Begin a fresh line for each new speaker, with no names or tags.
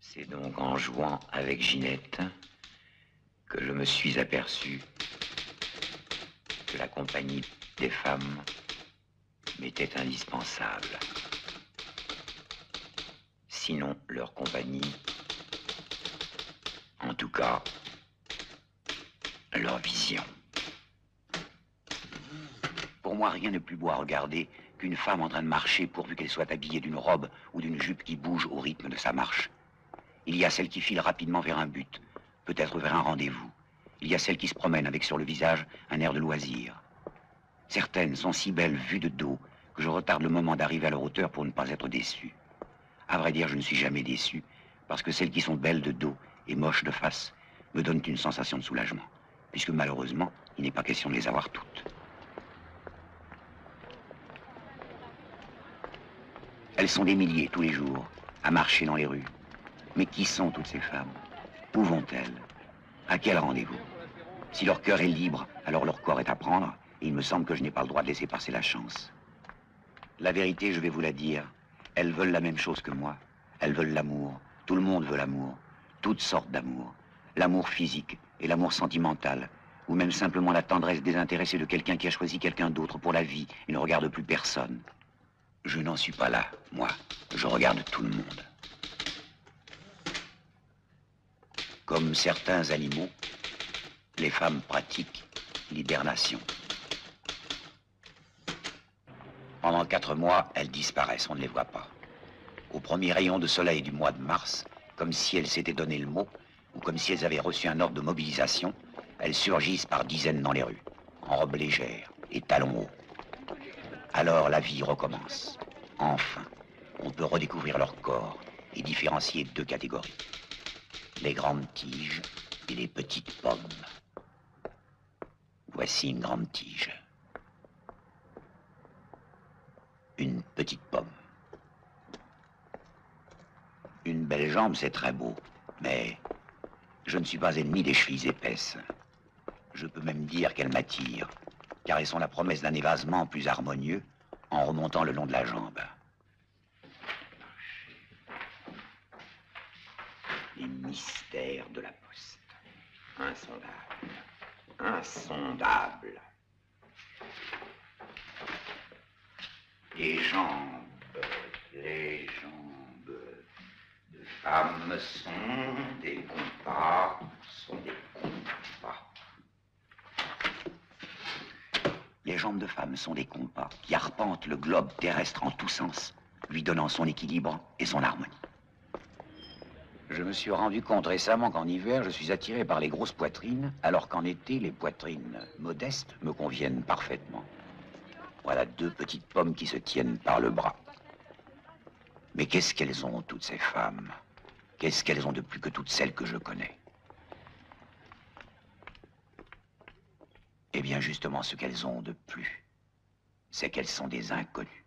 C'est donc en jouant avec Ginette que je me suis aperçu que la compagnie des femmes m'était indispensable. Sinon, leur compagnie, en tout cas, leur vision. Pour moi, rien n'est plus beau à regarder qu'une femme en train de marcher pourvu qu'elle soit habillée d'une robe ou d'une jupe qui bouge au rythme de sa marche. Il y a celle qui file rapidement vers un but, peut-être vers un rendez-vous. Il y a celle qui se promène avec sur le visage un air de loisir. Certaines sont si belles vues de dos que je retarde le moment d'arriver à leur hauteur pour ne pas être déçu. À vrai dire, je ne suis jamais déçu, parce que celles qui sont belles de dos et moches de face me donnent une sensation de soulagement, puisque malheureusement, il n'est pas question de les avoir toutes. Elles sont des milliers tous les jours, à marcher dans les rues. Mais qui sont toutes ces femmes? Où vont-elles? À quel rendez-vous? Si leur cœur est libre, alors leur corps est à prendre, et il me semble que je n'ai pas le droit de laisser passer la chance. La vérité, je vais vous la dire, elles veulent la même chose que moi. Elles veulent l'amour. Tout le monde veut l'amour. Toutes sortes d'amour. L'amour physique et l'amour sentimental, ou même simplement la tendresse désintéressée de quelqu'un qui a choisi quelqu'un d'autre pour la vie et ne regarde plus personne. Je n'en suis pas là, moi. Je regarde tout le monde. Comme certains animaux, les femmes pratiquent l'hibernation. Pendant 4 mois, elles disparaissent, on ne les voit pas. Au premier rayon de soleil du mois de mars, comme si elles s'étaient donné le mot, ou comme si elles avaient reçu un ordre de mobilisation, elles surgissent par dizaines dans les rues, en robes légères et talons hauts. Alors la vie recommence. Enfin, on peut redécouvrir leur corps et différencier 2 catégories. Les grandes tiges et les petites pommes. Voici une grande tige. Une petite pomme. Une belle jambe, c'est très beau, mais je ne suis pas ennemi des chevilles épaisses. Je peux même dire qu'elles m'attirent, car elles sont la promesse d'un évasement plus harmonieux en remontant le long de la jambe. Les mystères de la poste. Insondable. Insondable. Les jambes de femmes sont des compas, Les jambes de femmes sont des compas qui arpentent le globe terrestre en tous sens, lui donnant son équilibre et son harmonie. Je me suis rendu compte récemment qu'en hiver, je suis attiré par les grosses poitrines, alors qu'en été, les poitrines modestes me conviennent parfaitement. Voilà 2 petites pommes qui se tiennent par le bras. Mais qu'est-ce qu'elles ont, toutes ces femmes? Qu'est-ce qu'elles ont de plus que toutes celles que je connais? Eh bien, justement, ce qu'elles ont de plus, c'est qu'elles sont des inconnues.